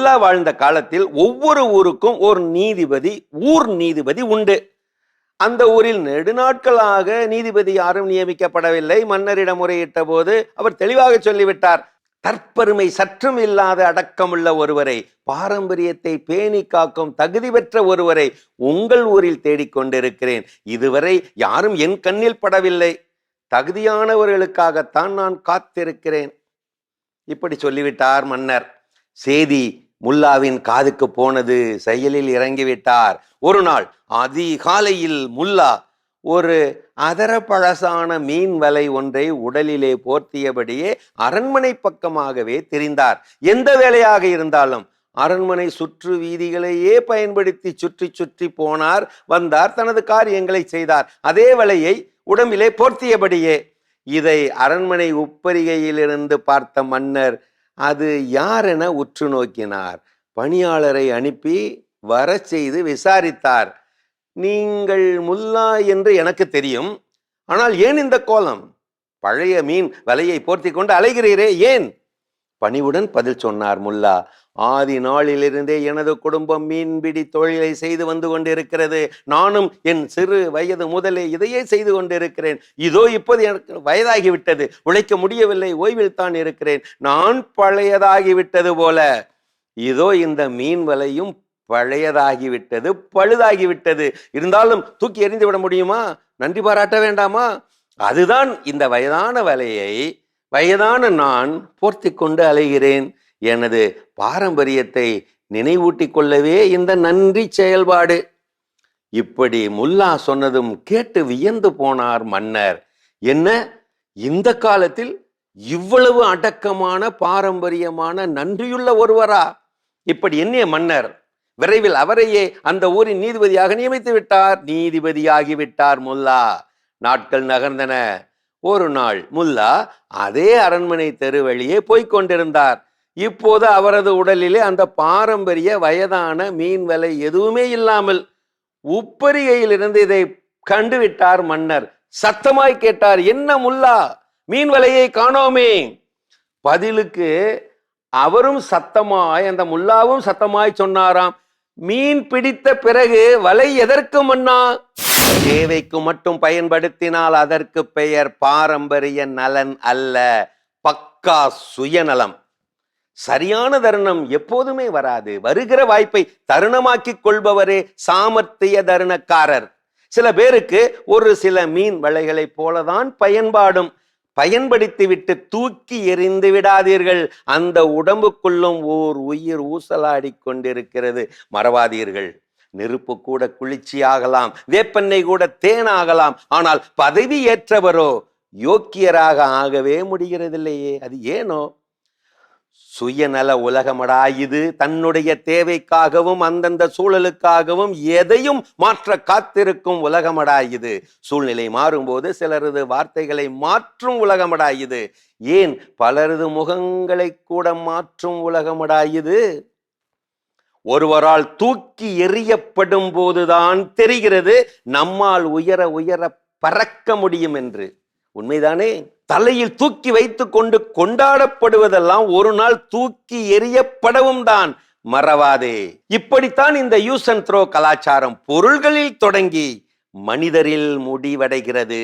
முல்லா வாழ்ந்த காலத்தில் ஒவ்வொரு ஊருக்கும் ஒரு நீதிபதி, ஊர் நீதிபதி உண்டு. அந்த ஊரில் நெடுநாட்களாக நீதிபதி யாரும் நியமிக்கப்படவில்லை. மன்னரிடம் முறையிட்ட போது அவர் தெளிவாக சொல்லிவிட்டார், தற்பெருமை சற்றும் இல்லாத அடக்கமுள்ள ஒருவரை, பாரம்பரியத்தை பேணி காக்கும் தகுதி பெற்ற ஒருவரை உங்கள் ஊரில் தேடிக்கொண்டிருக்கிறேன். இதுவரை யாரும் என் கண்ணில் படவில்லை. தகுதியானவர்களுக்காகத்தான் நான் காத்திருக்கிறேன். இப்படி சொல்லிவிட்டார் மன்னர். செய்தி முல்லாவின் காதுக்கு போனது. செயலில் இறங்கிவிட்டார். ஒரு நாள் அதிகாலையில் முல்லா ஒரு அதர பழசான மீன் வலை ஒன்றை உடலிலே போர்த்தியபடியே அரண்மனை பக்கமாகவே திரிந்தார். எந்த வேலையாக இருந்தாலும் அரண்மனை சுற்று வீதிகளையே பயன்படுத்தி சுற்றி சுற்றி போனார், வந்தார், தனது காரியங்களை செய்தார். அதே வலையை உடம்பிலே போர்த்தியபடியே. இதை அரண்மனை உப்பரிகையிலிருந்து பார்த்த மன்னர் அது யாரென உற்று நோக்கினார். பணியாளரை அனுப்பி வர செய்து விசாரித்தார். நீங்கள் முல்லா என்று எனக்கு தெரியும், ஆனால் ஏன் இந்த கோலம்? பழைய மீன் வலையை போர்த்தி கொண்டு அலைகிறீரே, ஏன்? பணிவுடன் பதில் சொன்னார் முல்லா. ஆதி நாளிலிருந்தே எனது குடும்பம் மீன்பிடி தொழிலை செய்து வந்து கொண்டிருக்கிறது. நானும் என் சிறு வயது முதலே இதையே செய்து கொண்டிருக்கிறேன். இதோ இப்போது எனக்கு வயதாகிவிட்டது, உழைக்க முடியவில்லை, ஓய்வில் தான் இருக்கிறேன். நான் பழையதாகிவிட்டது போல இதோ இந்த மீன் வலையும் பழையதாகிவிட்டது, பழுதாகிவிட்டது. இருந்தாலும் தூக்கி எறிந்து விட முடியுமா? நன்றி பாராட்ட வேண்டாமா? அதுதான் இந்த வயதான வலையை வயதான நான் போர்த்தி கொண்டு அலைகிறேன். எனது பாரம்பரியத்தை நினைவூட்டிக் கொள்ளவே இந்த நன்றி செயல்பாடு. இப்படி முல்லா சொன்னதும் கேட்டு வியந்து போனார் மன்னர். என்ன, இந்த காலத்தில் இவ்வளவு அடக்கமான பாரம்பரியமான நன்றியுள்ள ஒருவரா? இப்படி எண்ணிய மன்னர் விரைவில் அவரையே அந்த ஊரின் நீதிபதியாக நியமித்து விட்டார். நீதிபதியாகிவிட்டார் முல்லா. நாட்கள் நகர்ந்தன. ஒரு நாள் முல்லா அதே அரண்மனை தெரு வழியே போய்கொண்டிருந்தார். இப்போது அவரது உடலிலே அந்த பாரம்பரிய வயதான மீன் வலை எதுவுமே இல்லாமல் உப்பரிகையிலிருந்து இதை கண்டுவிட்டார் மன்னர். சத்தமாய் கேட்டார், என்ன முல்லா, மீன் வலையை காணோமே? பதிலுக்கு அவரும் சத்தமாய், அந்த முல்லாவும் சத்தமாய் சொன்னாராம், மீன் பிடித்த பிறகு வலை எதற்கு மன்னா? தேவைக்கு மட்டும் பயன்படுத்தினால் அதற்கு பெயர் பாரம்பரிய நலன் அல்ல, பக்கா சுயநலம். சரியான தருணம் எப்போதுமே வராது. வருகிற வாய்ப்பை தருணமாக்கி கொள்பவரே சாமர்த்திய தருணக்காரர். சில பேருக்கு ஒரு சில மீன் வலைகளை போலதான் பயன்பாடும். பயன்படுத்திவிட்டு தூக்கி எறிந்து விடாதீர்கள். அந்த உடம்புக்குள்ளும் ஓர் உயிர் ஊசலாடி கொண்டிருக்கிறது, மறவாதீர்கள். நெருப்பு கூட குளிர்ச்சி ஆகலாம், வேப்பெண்ணெய் கூட தேனாகலாம். ஆனால் பதவி ஏற்றவரோ யோக்கியராக ஆகவே முடிகிறதில்லையே. அது ஏனோ? சுயநல உலகமடா இது. தன்னுடைய தேவைக்காகவும் அந்தந்த சூழலுக்காகவும் எதையும் மாற்ற காத்திருக்கும் உலகமடா இது. சூழ்நிலை மாறும்போது சிலரது வார்த்தைகளை மாற்றும் உலகமடா இது. ஏன் பலரது முகங்களை கூட மாற்றும் உலகமடா இது. ஒருவரால் தூக்கி எறியப்படும் போதுதான் தெரிகிறது நம்மால் உயர உயர பறக்க முடியும் என்று. உண்மைதானே? தலையில் தூக்கி வைத்துக் கொண்டு கொண்டாடப்படுவதெல்லாம் ஒரு நாள் தூக்கி எறியப்படவும் தான், மறவாதே. இப்படித்தான் இந்த யூஸ் அண்ட் த்ரோ கலாச்சாரம் பொருள்களில் தொடங்கி மனிதரில் முடிவடைகிறது.